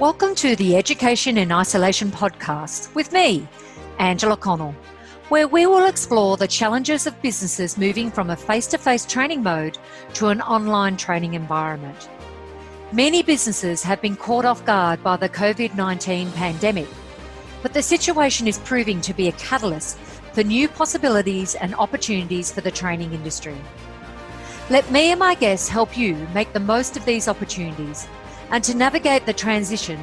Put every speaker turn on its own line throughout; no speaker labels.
Welcome to the Education in Isolation podcast with me, Angela Connell, where we will explore the challenges of businesses moving from a face-to-face training mode to an online training environment. Many businesses have been caught off guard by the COVID-19 pandemic, but the situation is proving to be a catalyst for new possibilities and opportunities for the training industry. Let me and my guests help you make the most of these opportunities and to navigate the transition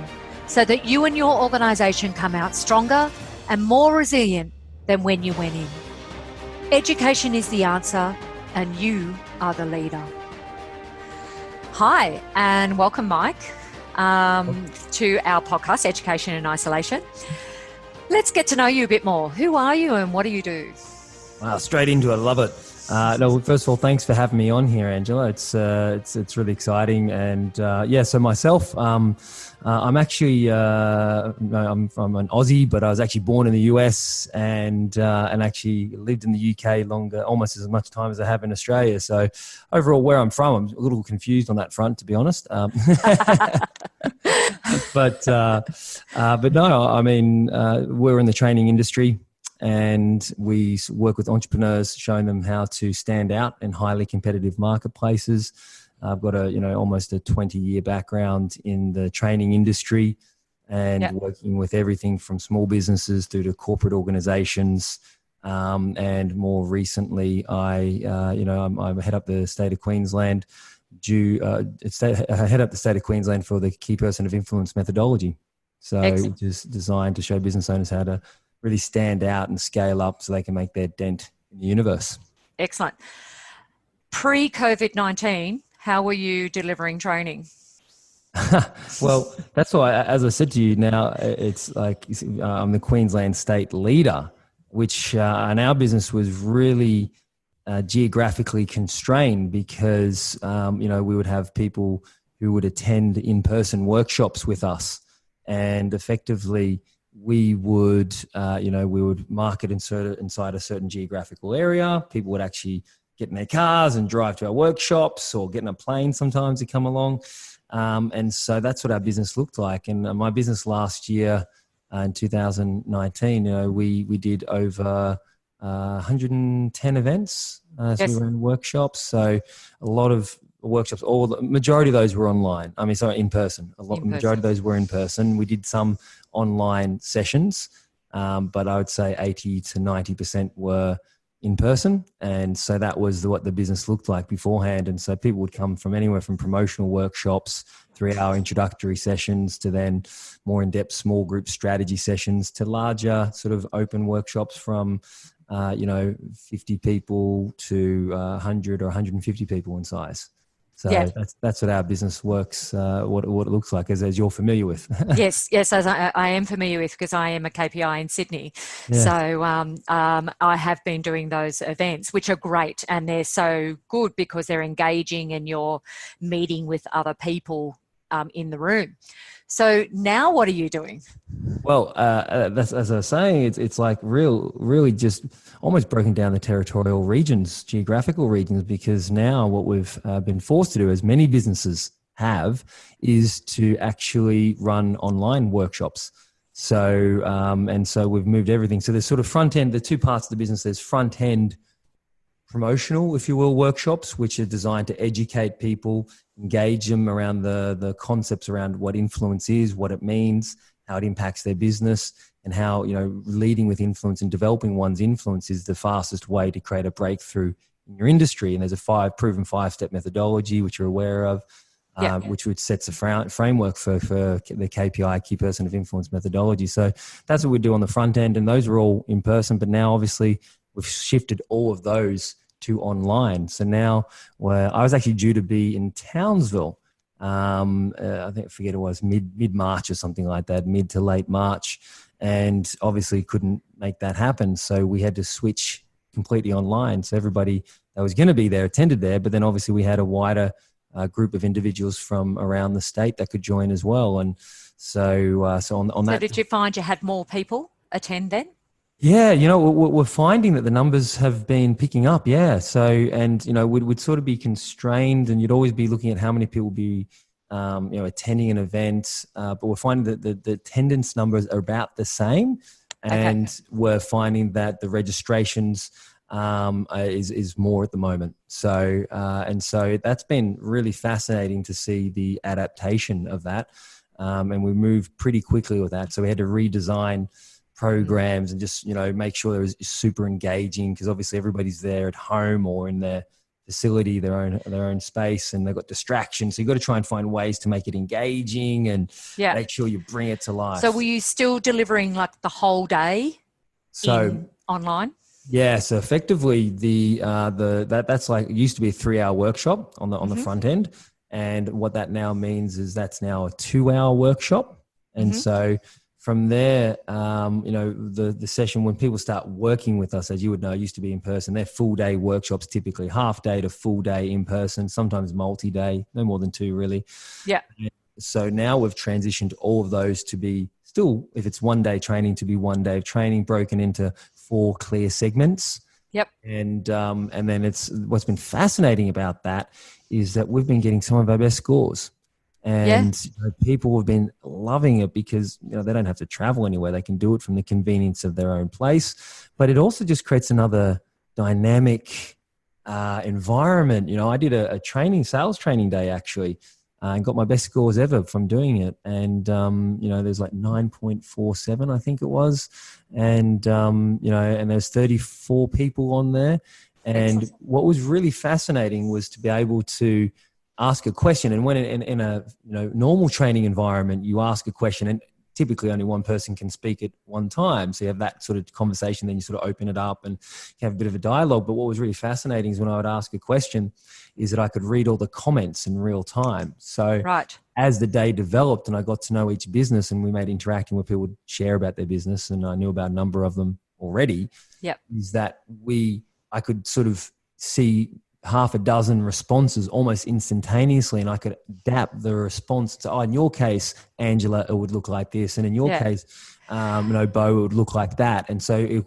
so that you and your organisation come out stronger and more resilient than when you went in. Education is the answer and you are the leader. Hi and welcome, Mike, to our podcast, Education in Isolation. Let's get to know you a bit more. Who are you and what do you do?
Wow, straight into it. I love it. No, first of all, thanks for having me on here, Angela. It's really exciting, and so myself, I'm actually I'm from an Aussie, but I was actually born in the US and actually lived in the UK longer, almost as much time as I have in Australia. So overall, where I'm from, I'm a little confused on that front, to be honest. But no, I mean, we're in the training industry. And we work with entrepreneurs, showing them how to stand out in highly competitive marketplaces. I've got almost a 20-year background in the training industry and working with everything from small businesses through to corporate organizations. And more recently, I head up the State of Queensland. I head up the State of Queensland for the Key Person of Influence methodology. So which is designed to show business owners how to really stand out and scale up so they can make their dent in the universe.
Excellent. Pre-COVID-19, how were you delivering training?
Well, that's why, as I said to you now, it's like I'm the Queensland state leader, which and our business was really geographically constrained because, we would have people who would attend in-person workshops with us, and effectively we would market inside a certain geographical area. People would actually get in their cars and drive to our workshops or get in a plane sometimes to come along. And so that's what our business looked like. And my business last year in 2019, we did over 110 events. So we ran workshops. So a lot of workshops, the majority of those were online. In person. Majority of those were in person. We did some online sessions, but I would say 80 to 90% were in person. And so that was what the business looked like beforehand. And so people would come from anywhere from promotional workshops, 3-hour introductory sessions, to then more in-depth small group strategy sessions, to larger sort of open workshops from 50 people to 100 or 150 people in size. So that's what our business works, what it looks like, as you're familiar with.
Yes, as I am familiar with, because I am a KPI in Sydney. Yeah. So I have been doing those events, which are great, and they're so good because they're engaging and you're meeting with other people in the room. So now what are you doing?
Well, that's, as I was saying, it's like really just almost broken down the territorial regions, geographical regions, because now what we've been forced to do, as many businesses have, is to actually run online workshops. So, and so we've moved everything. So there's sort of front end, the two parts of the business. There's front end promotional, if you will, workshops, which are designed to educate people, engage them around the concepts around what influence is, what it means, how it impacts their business, and how, leading with influence and developing one's influence is the fastest way to create a breakthrough in your industry. And there's a proven 5-step methodology, which you're aware of, which sets a framework for the KPI, Key Person of Influence methodology. So that's what we do on the front end. And those are all in person, but now obviously we've shifted all of those to online. So now I was actually due to be in Townsville. I forget it was mid-March or something like that, mid to late March. And obviously couldn't make that happen. So we had to switch completely online. So everybody that was going to be there attended there, but then obviously we had a wider group of individuals from around the state that could join as well. And so on that. So
did you find you had more people attend then?
Yeah, we're finding that the numbers have been picking up. Yeah. So, and, we'd sort of be constrained, and you'd always be looking at how many people be attending an event, but we're finding that the attendance numbers are about the same, and we're finding that the registrations is more at the moment. So that's been really fascinating to see the adaptation of that, and we moved pretty quickly with that. So we had to redesign programs and just make sure it was super engaging, because obviously everybody's there at home or in their facility, their own space, and they've got distractions. So you've got to try and find ways to make it engaging and make sure you bring it to life.
So were you still delivering like the whole day online?
Yeah. So effectively that's like, it used to be a 3-hour workshop on the front end. And what that now means is that's now a 2-hour workshop. And so from there, the session, when people start working with us, as you would know, used to be in person. They're full day workshops, typically half day to full day in person, sometimes multi-day, no more than 2 really.
Yeah.
So now we've transitioned all of those to be still, if it's 1 day training, to be 1 day of training broken into 4 clear segments.
Yep.
And then what's been fascinating about that is that we've been getting some of our best scores. And people have been loving it because they don't have to travel anywhere. They can do it from the convenience of their own place. But it also just creates another dynamic environment. I did a sales training day actually, and got my best scores ever from doing it. And there's like 9.47, I think it was, and and there's 34 people on there. And excellent. What was really fascinating was to be able to ask a question. And when in a normal training environment, you ask a question and typically only one person can speak at one time. So you have that sort of conversation, then you sort of open it up and you have a bit of a dialogue. But what was really fascinating is when I would ask a question is that I could read all the comments in real time. So as the day developed and I got to know each business and we made interacting where people would share about their business, and I knew about a number of them already, is that I could sort of see half a dozen responses almost instantaneously, and I could adapt the response to, in your case, Angela, it would look like this, and in your case, Bo, it would look like that. And so it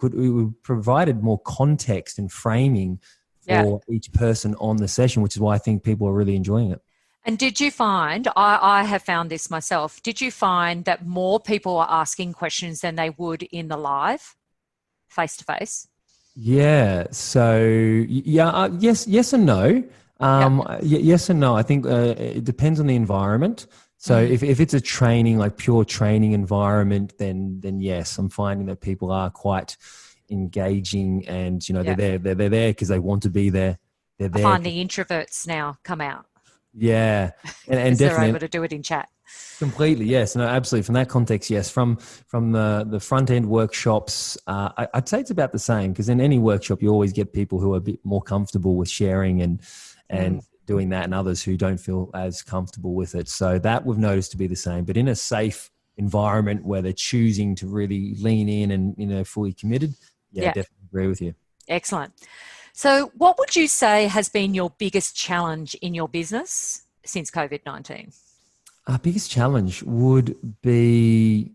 provided more context and framing for each person on the session, which is why I think people are really enjoying it.
And did you find, I have found this myself, did you find that more people are asking questions than they would in the live face-to-face?
Yeah. So yes and no. Yes and no. I think it depends on the environment. So if it's a training, like pure training environment, then yes, I'm finding that people are quite engaging, and they're there because they want to be there. They're there.
I find the introverts now come out.
Yeah, and definitely
they're able to do it in chat.
Completely, yes. No, absolutely. From that context, yes. From the front end workshops, I'd say it's about the same, because in any workshop you always get people who are a bit more comfortable with sharing and doing that, and others who don't feel as comfortable with it. So that we've noticed to be the same. But in a safe environment where they're choosing to really lean in and fully committed, definitely agree with you.
Excellent. So what would you say has been your biggest challenge in your business since COVID-19?
Our biggest challenge would be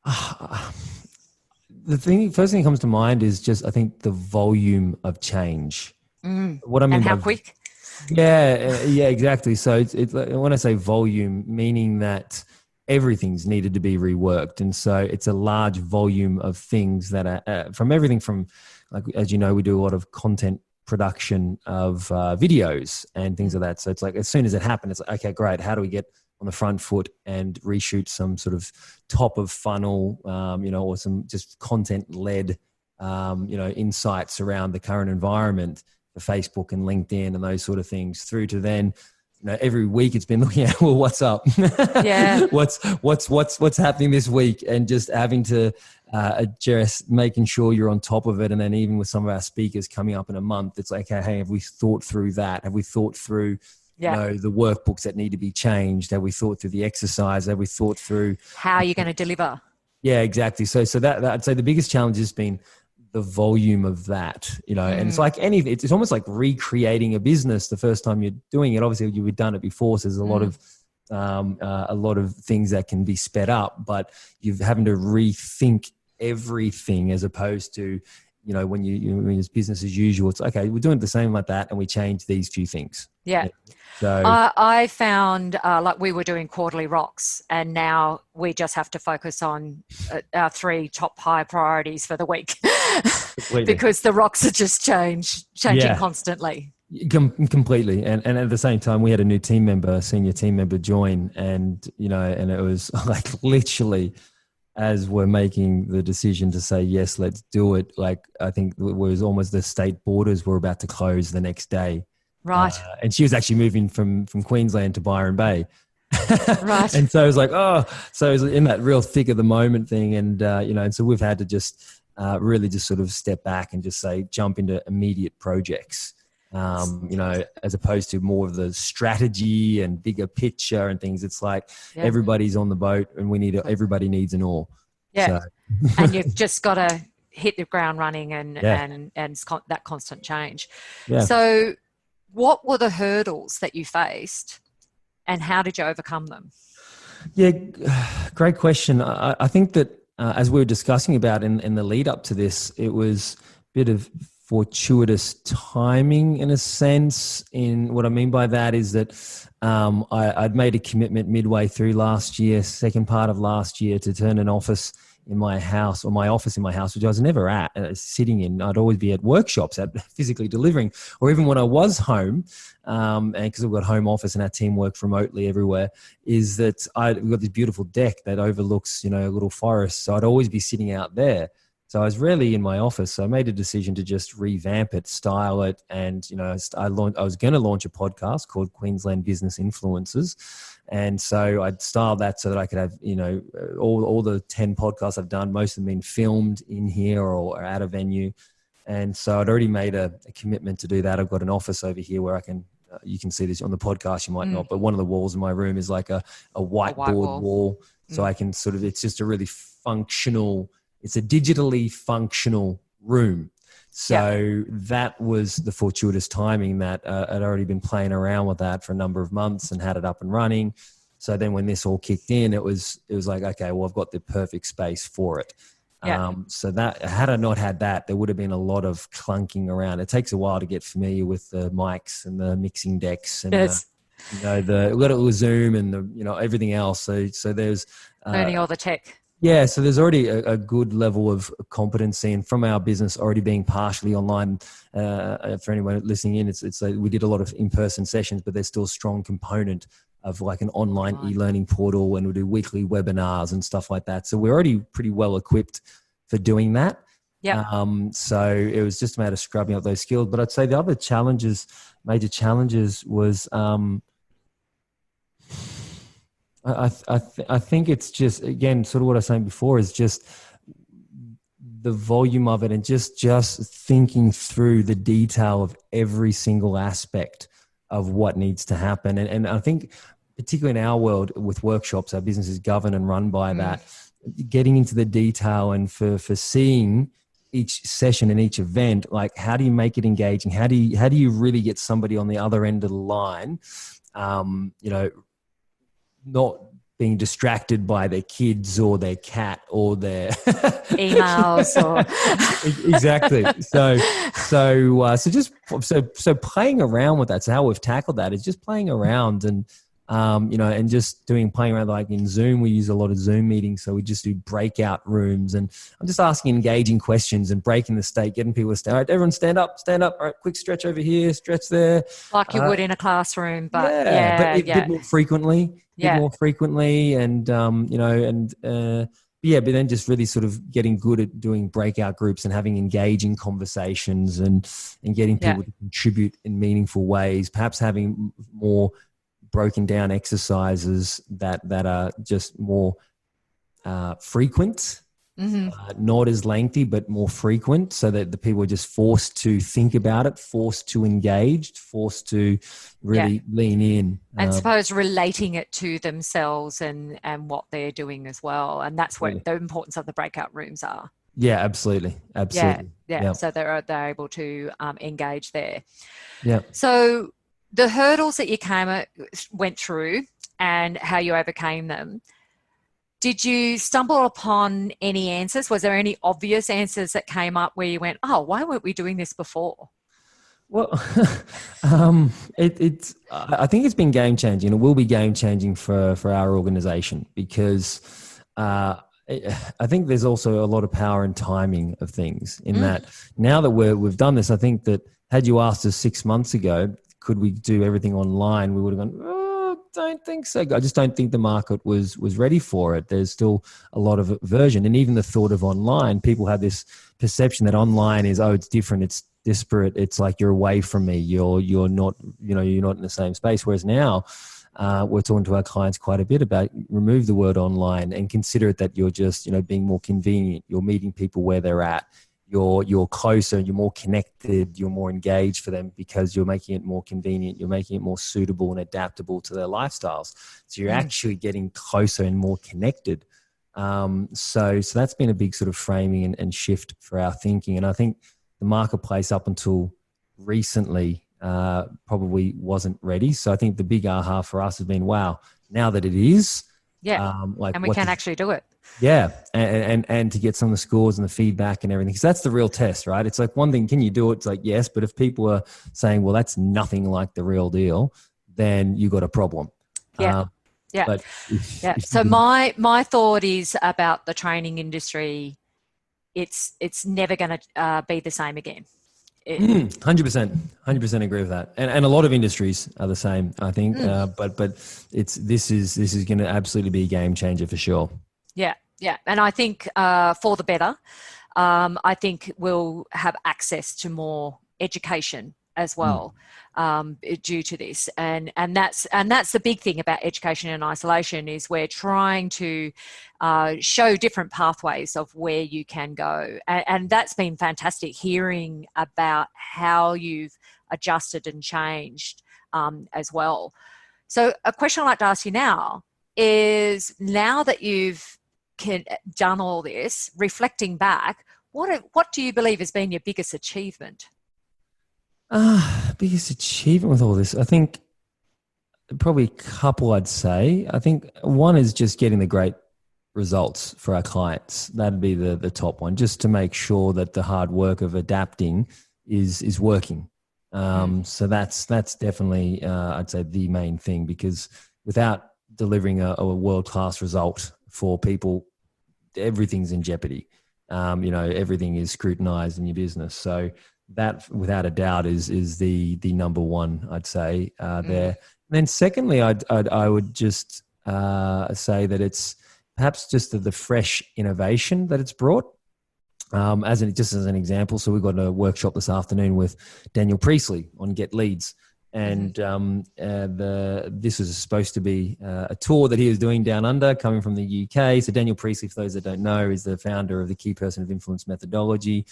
first thing that comes to mind is just, I think, the volume of change. What I mean,
and how quick?
Yeah, exactly. So it's when I say volume, meaning that everything's needed to be reworked, and so it's a large volume of things that are from everything from, like, as you know, we do a lot of content production of videos and things like that. So it's like, as soon as it happened, it's like, okay, great. How do we get on the front foot and reshoot some sort of top of funnel, or some just content led, insights around the current environment for Facebook and LinkedIn and those sort of things, through to then, every week it's been looking at, well, what's up?
Yeah.
what's happening this week, and just having to address, making sure you're on top of it. And then even with some of our speakers coming up in a month, it's like, hey, have we thought through that? Have we thought through the workbooks that need to be changed? Have we thought through the exercise? Have we thought through
how you're going to deliver? Yeah,
exactly. So that I'd say the biggest challenge has been the volume of that, and it's like it's almost like recreating a business the first time you're doing it. Obviously you've done it before, so there's a lot of things that can be sped up, but you're having to rethink everything, as opposed to when when it's business as usual, it's okay, we're doing the same like that, and we change these few things.
Yeah.
So
I found like we were doing quarterly rocks, and now we just have to focus on our 3 top high priorities for the week because the rocks are just changing constantly.
Completely. And at the same time, we had a new senior team member join, and and it was like literally as we're making the decision to say, yes, let's do it. Like, I think it was almost the state borders were about to close the next day.
Right.
And she was actually moving from Queensland to Byron Bay.
Right.
And so it was like, so it was in that real thick of the moment thing. And, and so we've had to just really just sort of step back and just say, jump into immediate projects, as opposed to more of the strategy and bigger picture and things. It's like everybody's on the boat, and everybody needs an oar.
Yeah. So. And you've just got to hit the ground running and that constant change. Yeah. So what were the hurdles that you faced, and how did you overcome them?
Yeah, great question. I think that as we were discussing about in the lead up to this, it was a bit of fortuitous timing in a sense. In what I mean by that is that I'd made a commitment midway through last year, second part of last year, to turn an office in my house, or my office in my house, which I was never sitting in. I'd always be at workshops, physically delivering, or even when I was home, and because we've got home office and our team works remotely everywhere, is that we've got this beautiful deck that overlooks, a little forest. So I'd always be sitting out there. So I was rarely in my office. So I made a decision to just revamp it, style it. And, I was going to launch a podcast called Queensland Business Influencers. And so I'd style that so that I could have, all the 10 podcasts I've done, most of them been filmed in here or at a venue. And so I'd already made a commitment to do that. I've got an office over here where I can, you can see this on the podcast, you might not, but one of the walls in my room is like a whiteboard wall. So I can it's just a really functional, it's a digitally functional room. So that was the fortuitous timing that I'd already been playing around with that for a number of months and had it up and running. So then when this all kicked in, it was like, okay, well, I've got the perfect space for it. So that, had I not had that, there would have been a lot of clunking around. It takes a while to get familiar with the mics and the mixing decks and we've got a Zoom and everything else. So there's
learning all the tech.
Yeah, so there's already a good level of competency, and from our business already being partially online. For anyone listening in, it's like we did a lot of in-person sessions, but there's still a strong component of like an online e-learning portal, and we do weekly webinars and stuff like that. So we're already pretty well equipped for doing that. Yeah. So it was just a matter of scrubbing up those skills. But I'd say the other major challenges was. I think it's just, again, sort of what I was saying before, is just the volume of it and just thinking through the detail of every single aspect of what needs to happen. And I think particularly in our world with workshops, our business is governed and run by that, getting into the detail and for seeing each session and each event, like how do you make it engaging? How do you really get somebody on the other end of the line, not being distracted by their kids or their cat or their
emails or
exactly. So playing around with that. So how we've tackled that is just playing around and and just playing around. Like in Zoom, we use a lot of Zoom meetings, so we just do breakout rooms, and I'm just asking engaging questions and breaking the state, getting people to stand. All right, everyone stand up. All right, quick stretch over here, stretch there,
like you would in a classroom, but
a bit more frequently. And but then just really sort of getting good at doing breakout groups and having engaging conversations and getting people to contribute in meaningful ways. Perhaps having more broken down exercises that are just more frequent, not as lengthy, but more frequent, so that the people are just forced to think about it, forced to engage, forced to really lean in.
And suppose relating it to themselves and what they're doing as well. And that's where the importance of the breakout rooms are.
Yeah, absolutely.
Yeah. So they're able to engage there.
Yeah.
So the hurdles that you went through and how you overcame them, Did you stumble upon any answers? Was there any obvious answers that came up where you went, oh, why weren't we doing this before?
Well, I think it's been game changing. It will be game changing for our organization because I think there's also a lot of power in timing of things in that now that we've done this, I think that had you asked us 6 months ago, could we do everything online? We would have gone, oh, don't think so. I just don't think the market was ready for it. There's still a lot of aversion. And even the thought of online, people have this perception that online is, oh, it's different. It's disparate. It's like you're away from me. You're not, you're not in the same space. Whereas now we're talking to our clients quite a bit about remove the word online and consider it that you're just, being more convenient. You're meeting people where they're at. You're closer, you're more connected, you're more engaged for them because you're making it more convenient. You're making it more suitable and adaptable to their lifestyles. So you're actually getting closer and more connected. So that's been a big sort of framing and shift for our thinking. And I think the marketplace up until recently probably wasn't ready. So I think the big aha for us has been, wow, now that it is.
And we can actually do it.
Yeah. And to get some of the scores and the feedback and everything. Because that's the real test, right? It's like one thing, can you do it? It's like, yes. But if people are saying, well, that's nothing like the real deal, then you got a problem.
Yeah. So my thought is about the training industry. It's never going to be the same again.
100% agree with that. And a lot of industries are the same, I think. But this is going to absolutely be a game changer for sure.
Yeah. And I think for the better, I think we'll have access to more education as well due to this. And that's the big thing about education in isolation is we're trying to show different pathways of where you can go. And that's been fantastic hearing about how you've adjusted and changed as well. So a question I'd like to ask you now is, now that you've done all this, reflecting back, what do you believe has been your biggest achievement?
Biggest achievement with all this, I think probably a couple I'd say. I think one is just getting the great results for our clients. That'd be the top one, just to make sure that the hard work of adapting is working. So that's definitely, I'd say, the main thing, because without delivering a world-class result for people, everything's in jeopardy. Everything is scrutinized in your business. So that, without a doubt, is the number one, I'd say, there. And then secondly, I would just say that it's perhaps just the fresh innovation that it's brought. Just as an example, so we've got a workshop this afternoon with Daniel Priestley on Get Leads. And this was supposed to be a tour that he was doing down under, coming from the UK. So Daniel Priestley, for those that don't know, is the founder of the Key Person of Influence methodology.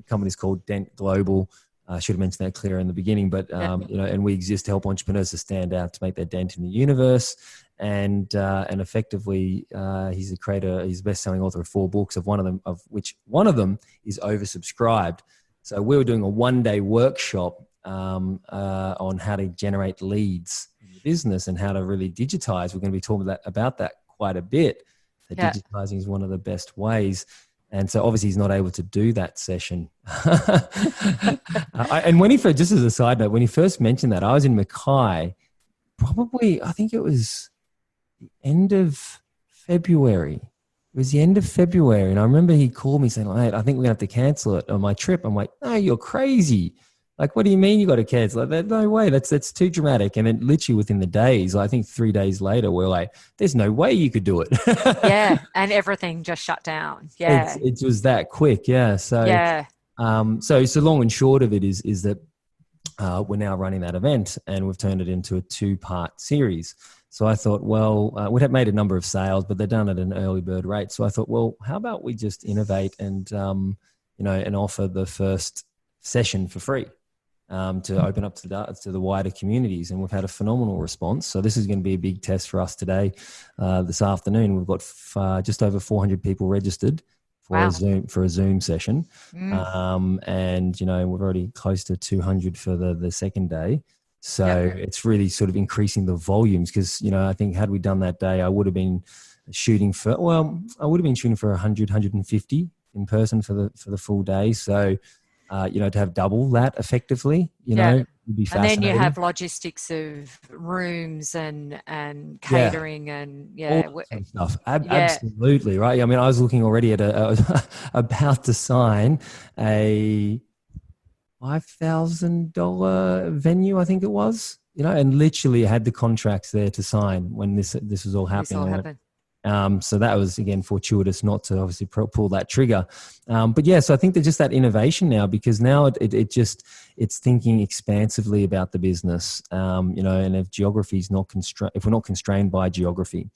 Company's called Dent Global. I should have mentioned that clearer in the beginning, but and we exist to help entrepreneurs to stand out, to make their dent in the universe. And effectively, he's the creator. He's the best-selling author of 4 books, of which one of them is oversubscribed. So we were doing a one-day workshop on how to generate leads in the business and how to really digitize. We're going to be talking about that quite a bit. Digitizing is one of the best ways. And so obviously he's not able to do that session. And when just as a side note, when he first mentioned that, I was in Mackay, probably, I think it was the end of February. It was the end of February. And I remember he called me saying, hey, I think we're going to have to cancel it on my trip. I'm like, no, you're crazy. Like, what do you mean you got to cancel? Like, no way, that's too dramatic. And then literally within the days, I think 3 days later, we're like, there's no way you could do it.
Yeah, and everything just shut down. Yeah.
It was that quick, yeah. So, so long and short of it is that we're now running that event and we've turned it into a 2-part series. So I thought, well, we'd have made a number of sales, but they're done at an early bird rate. So I thought, well, how about we just innovate and, and offer the first session for free. To open up to the wider communities. And we've had a phenomenal response. So this is going to be a big test for us today, this afternoon. We've got just over 400 people registered for a Zoom session. And, we're already close to 200 for the second day. So it's really sort of increasing the volumes because, I think had we done that day, I would have been shooting for, well, I would have been shooting for 100, 150 in person for the full day. So, to have double that effectively, would be
and then
fascinating.
you have logistics of rooms and catering and
all that sort of stuff. Absolutely, right. I mean, I was looking already at I was about to sign a $5,000 venue, I think it was, and literally had the contracts there to sign when this was all happening. So that was, again, fortuitous not to obviously pull that trigger. But yeah, so I think there's just that innovation now, because now it's thinking expansively about the business, and if geography is not if we're not constrained by geography,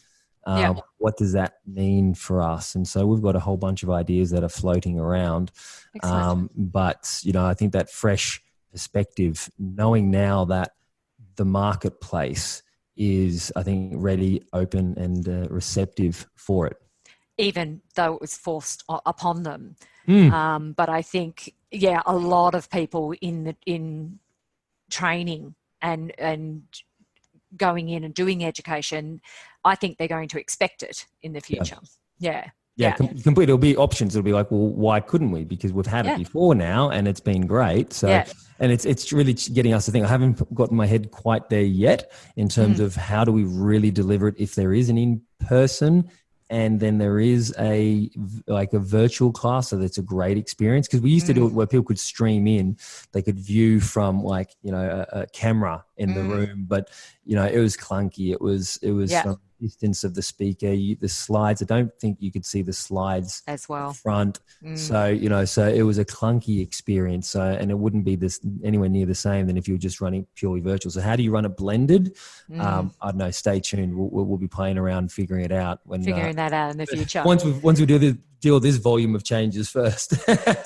what does that mean for us? And so we've got a whole bunch of ideas that are floating around. But, I think that fresh perspective, knowing now that the marketplace is, I think, ready, open, and receptive for it.
Even though it was forced upon them. But I think, a lot of people in training and going in and doing education, I think they're going to expect it in the future.
Completely. It'll be options. It'll be like, well, why couldn't we? Because we've had it before now, and it's been great. So, and it's really getting us to think. I haven't gotten my head quite there yet in terms of how do we really deliver it if there is an in-person and then there is a virtual class, so that's a great experience. Because we used to do it where people could stream in, they could view from a camera in the room, but it was clunky. It was from distance of the speaker. The slides, I don't think you could see the slides
as well
front. So so it was a clunky experience. And it wouldn't be anywhere near the same than if you were just running purely virtual. So how do you run it blended? I don't know. Stay tuned. We'll be playing around figuring it out
that out in the future.
Once we deal with this volume of changes first.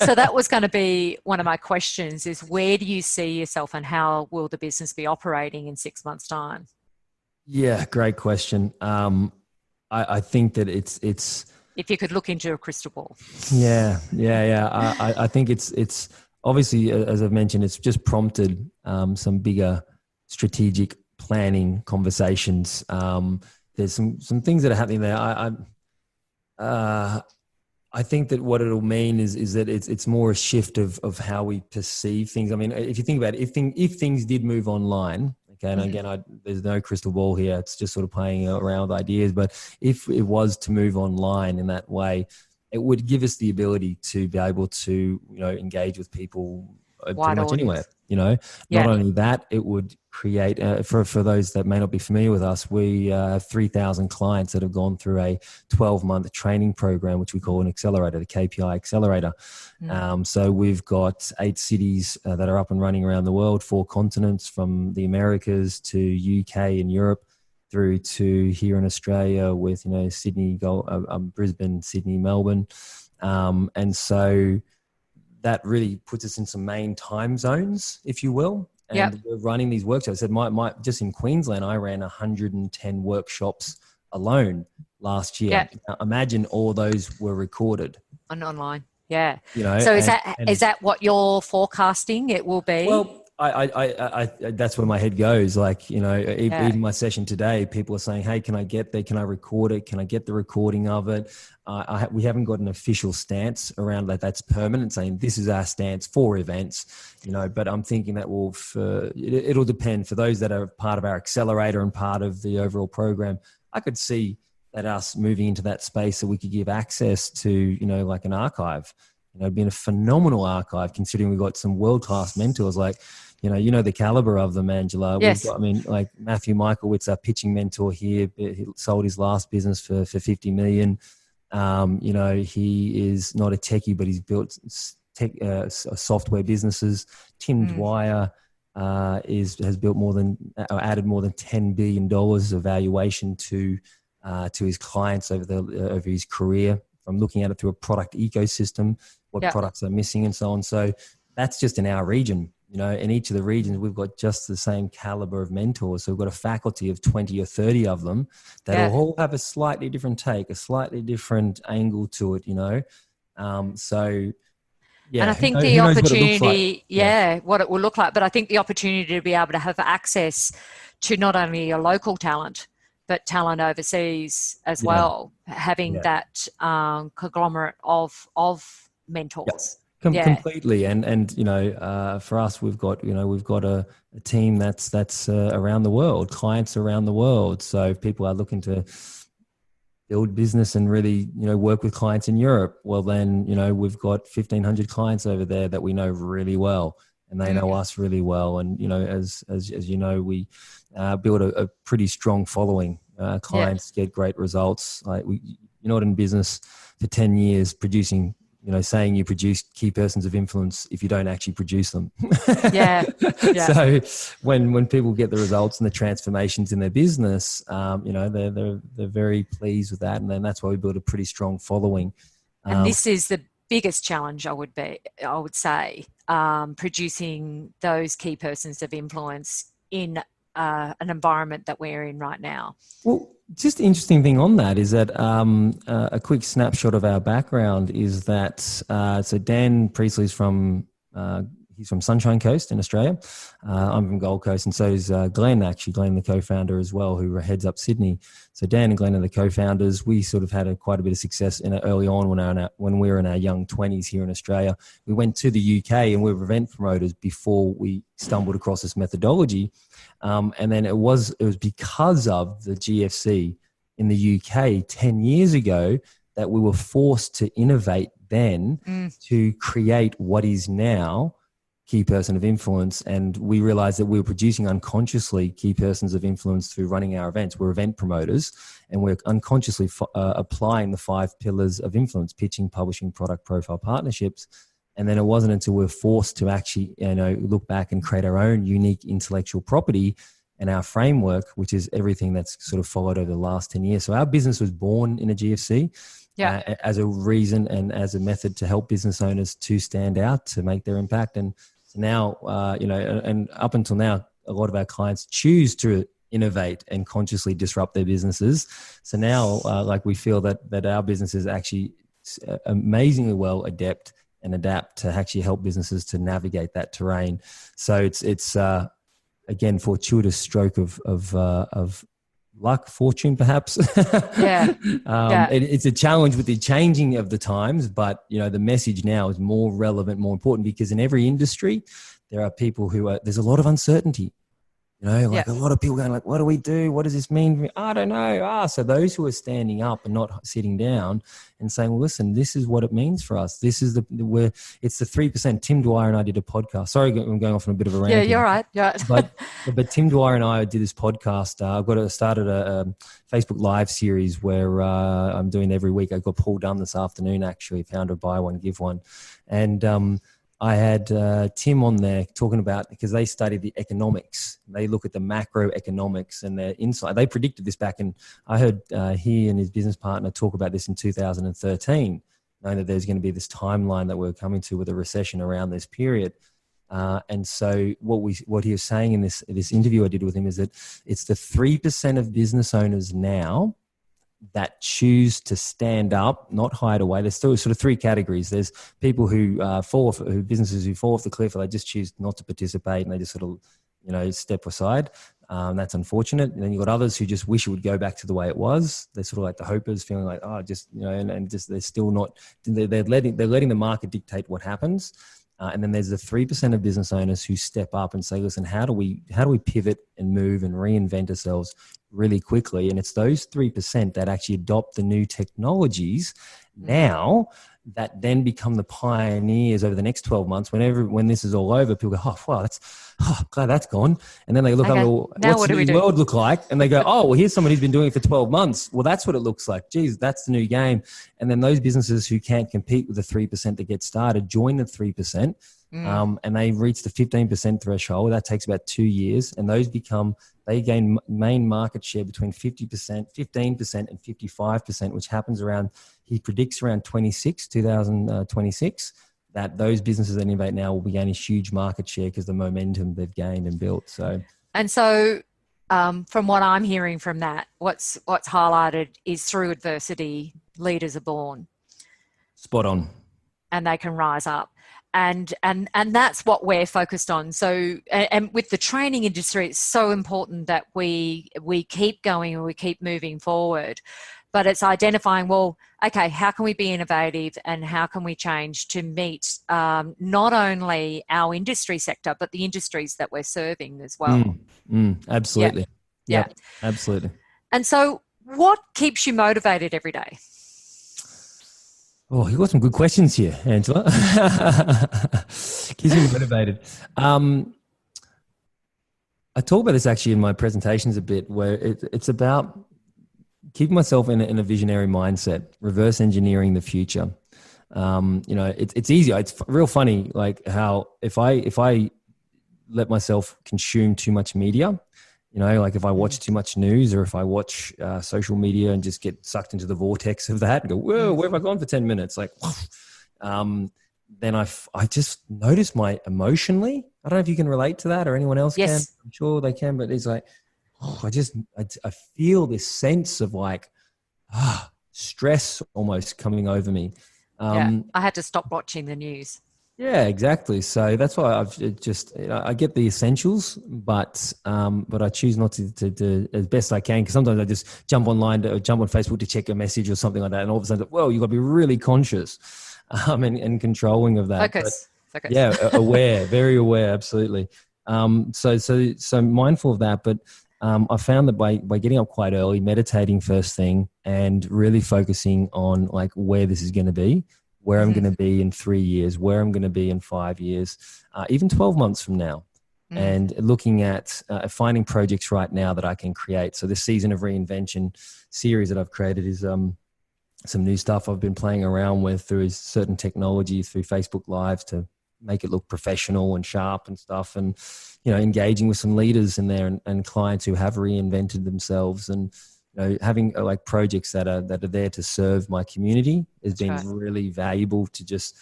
So that was going to be one of my questions: is where do you see yourself, and how will the business be operating in 6 months' time?
Yeah, great question. I think that it's.
If you could look into a crystal ball.
Yeah. I think it's obviously, as I've mentioned, it's just prompted some bigger strategic planning conversations. There's some things that are happening there. I think that what it'll mean is that it's more a shift of how we perceive things. I mean, if you think about it, if things did move online. Okay, and again, there's no crystal ball here. It's just sort of playing around with ideas. But if it was to move online in that way, it would give us the ability to be able to, engage with people pretty much anywhere. Not only that, it would create, for those that may not be familiar with us, we have 3,000 clients that have gone through a 12-month training program, which we call an accelerator, the KPI accelerator. So we've got 8 cities that are up and running around the world, 4 continents, from the Americas to UK and Europe, through to here in Australia with, Sydney, Brisbane, Sydney, Melbourne. And so that really puts us in some main time zones, if you will. And we're running these workshops. I said, just in Queensland, I ran 110 workshops alone last year. Now, imagine all those were recorded. And
online. Yeah. So is that what you're forecasting it will be?
Well, I that's where my head goes. Even my session today, people are saying, "Hey, can I get there? Can I record it? Can I get the recording of it?" We haven't got an official stance around that's permanent, saying this is our stance for events, But I'm thinking that it'll depend for those that are part of our accelerator and part of the overall program. I could see that us moving into that space that we could give access to, like an archive. It'd been a phenomenal archive considering we've got some world-class mentors the caliber of them, Angela.
Yes.
We've got, Matthew Michaelwitz, our pitching mentor here, he sold his last business for 50 million. He is not a techie, but he's built software businesses. Tim Dwyer has built added more than $10 billion of valuation to his clients over his career, from looking at it through a product ecosystem, what products are missing and so on. So that's just in our region. In each of the regions, we've got just the same caliber of mentors. So we've got a faculty of 20 or 30 of them that all have a slightly different take, a slightly different angle to it, So, yeah.
And I think the opportunity, what it will look like, but I think the opportunity to be able to have access to not only your local talent, but talent overseas as
Yeah.
well, having
Yeah.
that conglomerate of mentors. Yeah.
Completely, and for us, we've got a team that's around the world, clients around the world. So if people are looking to build business and really work with clients in Europe, well then we've got 1,500 clients over there that we know really well, and they know us really well. And as you know, we build a pretty strong following. Clients get great results. Like you're not in business for 10 years producing, saying you produce key persons of influence if you don't actually produce them.
Yeah.
So when people get the results and the transformations in their business, they're very pleased with that. And then that's why we build a pretty strong following.
And this is the biggest challenge, I would say, producing those key persons of influence in an environment that we're in right now.
Well, just the interesting thing on that is that a quick snapshot of our background is that so Dan Priestley's he's from Sunshine Coast in Australia. I'm from Gold Coast, and so is Glenn, Glenn, the co-founder as well, who heads up Sydney. So Dan and Glenn are the co-founders. We sort of had quite a bit of success early on when we were in our young 20s here in Australia. We went to the UK and we were event promoters before we stumbled across this methodology. And then it was because of the GFC in the UK 10 years ago that we were forced to innovate then to create what is now key person of influence. And we realized that we were producing unconsciously key persons of influence through running our events. We're event promoters, and we're unconsciously applying the 5 pillars of influence: pitching, publishing, product, profile, partnerships. And then it wasn't until we were forced to actually, look back and create our own unique intellectual property and our framework, which is everything that's sort of followed over the last 10 years. So our business was born in a GFC. As a reason and as a method to help business owners to stand out, to make their impact. And so now, and up until now, a lot of our clients choose to innovate and consciously disrupt their businesses. So now, we feel that our business is actually amazingly well adept and adapt to actually help businesses to navigate that terrain. So it's again, fortuitous stroke of luck, fortune, perhaps. It's a challenge with the changing of the times, but the message now is more relevant, more important, because in every industry there are people there's a lot of uncertainty. A lot of people going like, what do we do? What does this mean for me? I don't know. So those who are standing up and not sitting down and saying, well, listen, this is what it means for us. This is it's the 3%. Tim Dwyer and I did a podcast. Sorry, I'm going off on a bit of a rant.
Yeah, you're right. Yeah.
But Tim Dwyer and I did this podcast. I've started a Facebook Live series where I'm doing every week. I got Paul Dunn this afternoon, actually, founder of Buy One, Give One. And I had Tim on there talking about, because they study the economics. They look at the macroeconomics and their insight. They predicted this back in, I heard he and his business partner talk about this in 2013, knowing that there's going to be this timeline that we're coming to with a recession around this period. And so what he was saying in this interview I did with him is that it's the 3% of business owners now that choose to stand up, not hide away. There's still sort of 3 categories. There's people who businesses who fall off the cliff, or they just choose not to participate and they just sort of, step aside. That's unfortunate. And then you've got others who just wish it would go back to the way it was. They're sort of like the hopers, feeling like, they're still not, they're letting the market dictate what happens. And then there's the 3% of business owners who step up and say, listen, how do we pivot and move and reinvent ourselves really quickly? And it's those 3% that actually adopt the new technologies now that then become the pioneers over the next 12 months. When this is all over, people go, oh, wow, glad that's gone. And then they look up, what's the new world look like? And they go, oh, well, here's somebody who's been doing it for 12 months. Well, that's what it looks like. Geez, that's the new game. And then those businesses who can't compete with the 3% that get started join the 3%. And they reach the 15% threshold. That takes about 2 years. And they gain main market share between 15% and 55%, which happens he predicts around 2026, that those businesses that innovate now will be gaining huge market share because the momentum they've gained and built. So from what I'm hearing from that, what's highlighted is through adversity, leaders are born. Spot on. And they can rise up.
and that's what we're focused on. So, and with the training industry, it's so important that we keep going and we keep moving forward. But it's identifying, well, okay, how can we be innovative and how can we change to meet not only our industry sector, but the industries that we're serving as well.
Absolutely.
Yeah.
Yep, absolutely.
And so what keeps you motivated every day?
Oh, you got some good questions here, Angela. Keeps me motivated. I talk about this actually in my presentations a bit, where it's about keeping myself in a visionary mindset, reverse engineering the future. It's easy. It's real funny, like how if I let myself consume too much media, like if I watch too much news or if I watch social media and just get sucked into the vortex of that and go, whoa, where have I gone for 10 minutes? Like, then I just notice my emotionally, I don't know if you can relate to that or anyone else can. I'm sure they can, but it's like, I feel this sense of like stress almost coming over me.
I had to stop watching the news.
Yeah, exactly. So that's why I get the essentials, but I choose not to as best I can, because sometimes I just jump online or jump on Facebook to check a message or something like that, and all of a sudden, well, you've got to be really conscious and controlling of that.
Focus.
Yeah, aware, very aware, absolutely. So mindful of that, but I found that by getting up quite early, meditating first thing, and really focusing on like where this is going to be, where I'm going to be in 3 years, where I'm going to be in 5 years, even 12 months from now. And looking at finding projects right now that I can create. So this season of reinvention series that I've created is some new stuff I've been playing around with through certain technology, through Facebook Live, to make it look professional and sharp and stuff. And, engaging with some leaders in there and clients who have reinvented themselves, and having like projects that are there to serve my community has been really valuable to just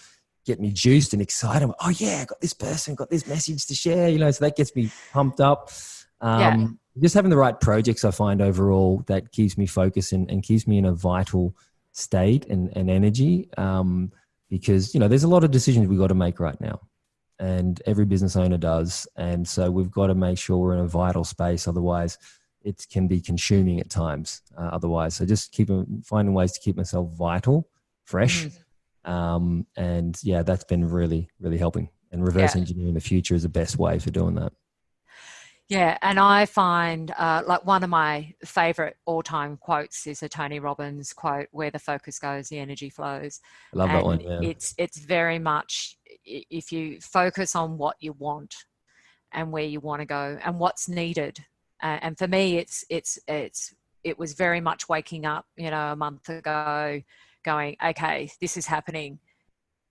get me juiced and excited. Oh yeah, I got this person, got this message to share, so that gets me pumped up. Just having the right projects, I find overall, that keeps me focused and keeps me in a vital state and energy. Because, there's a lot of decisions we've got to make right now, and every business owner does. And so we've got to make sure we're in a vital space. Otherwise, it can be consuming at times otherwise. So just finding ways to keep myself vital, fresh. And yeah, that's been really, really helping. And reverse engineering the future is the best way for doing that.
Yeah, and I find like one of my favorite all-time quotes is a Tony Robbins quote, "Where the focus goes, the energy flows."
I love that one. Yeah.
It's very much, if you focus on what you want and where you want to go and what's needed. And for me, it was very much waking up, a month ago, going, okay, this is happening.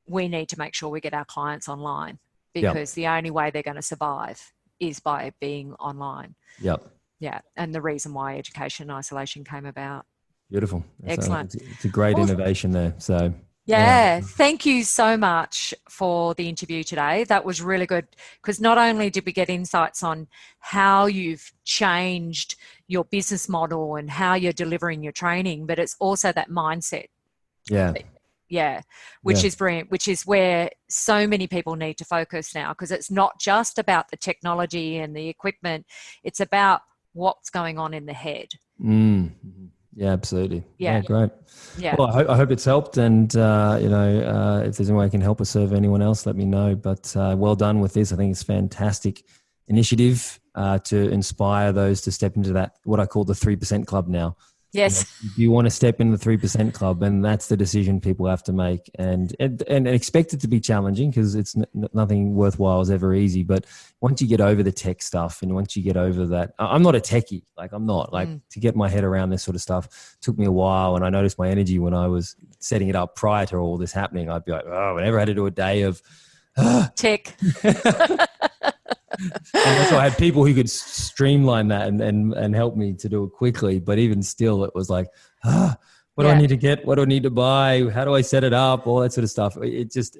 We need to make sure we get our clients online, because the only way they're going to survive is by being online.
Yep.
Yeah. And the reason why education and isolation came about.
Beautiful.
Excellent.
It's a great innovation there. So
yeah. Thank you so much for the interview today. That was really good, because not only did we get insights on how you've changed your business model and how you're delivering your training, but it's also that mindset. Yeah, which is brilliant, which is where so many people need to focus now, because it's not just about the technology and the equipment. It's about what's going on in the head.
Yeah, absolutely.
Yeah,
great.
Yeah.
Well, I hope it's helped, and if there's any way I can help or serve anyone else, let me know. But well done with this. I think it's a fantastic initiative to inspire those to step into that, what I call the 3% club now.
Yes.
If you want to step in the 3% club, and that's the decision people have to make, and expect it to be challenging, because it's nothing worthwhile is ever easy. But once you get over the tech stuff, and once you get over that, I'm not a techie, to get my head around this sort of stuff took me a while. And I noticed my energy when I was setting it up prior to all this happening. I'd be like, oh, whenever I had to do a day of
tech.
And that's why I had people who could streamline that and help me to do it quickly. But even still, it was like, what do I need to get? What do I need to buy? How do I set it up? All that sort of stuff. You just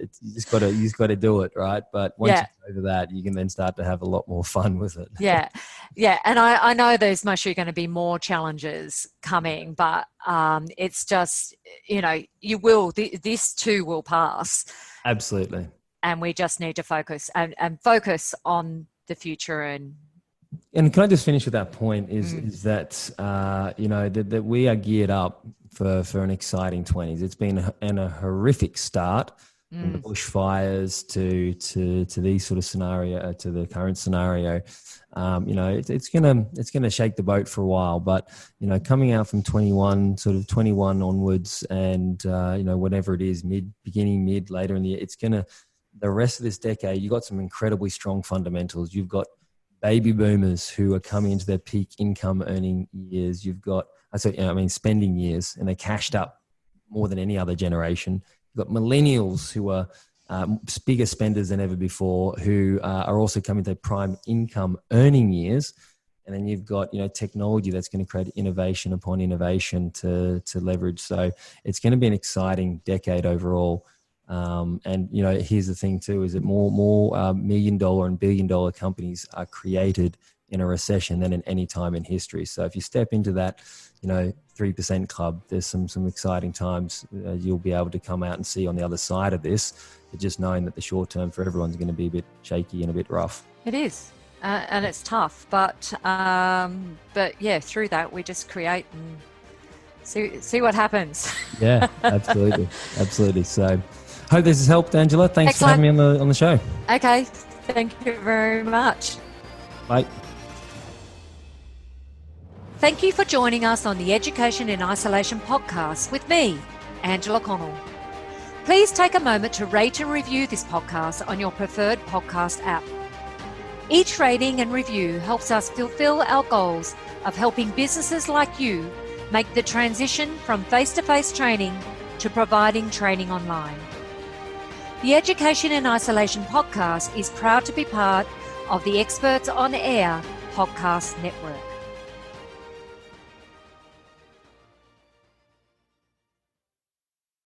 got to do it, right? But once you get over that, you can then start to have a lot more fun with it.
Yeah. And I know there's most going to be more challenges coming, but it's just, you will. This too will pass.
Absolutely.
and we just need to focus and focus on the future. And
can I just finish with that point? Is that that we are geared up for an exciting 20s. It's been a horrific start. From the bushfires to these sort of scenario, to the current scenario. It's gonna shake the boat for a while, but coming out from 21 onwards, and whatever it is, mid, later in the year, the rest of this decade, you've got some incredibly strong fundamentals. You've got baby boomers who are coming into their peak income earning years. You've got spending years, and they cashed up more than any other generation. You've got millennials who are bigger spenders than ever before, who are also coming to prime income earning years. And then you've got, technology that's going to create innovation upon innovation to leverage. So it's going to be an exciting decade overall. Here's the thing too, is that more $1 million and $1 billion companies are created in a recession than in any time in history. So if you step into that, 3% club, there's some exciting times you'll be able to come out and see on the other side of this. But just knowing that the short term for everyone's going to be a bit shaky and a bit rough.
It is, and it's tough. But yeah, through that we just create and see what happens.
Yeah, absolutely. So, hope this has helped, Angela. Thanks for having me on the show.
Okay, thank you very much.
Bye.
Thank you for joining us on the Education in Isolation podcast with me, Angela Connell. Please take a moment to rate and review this podcast on your preferred podcast app. Each rating and review helps us fulfill our goals of helping businesses like you make the transition from face-to-face training to providing training online. The Education in Isolation podcast is proud to be part of the Experts on Air podcast network.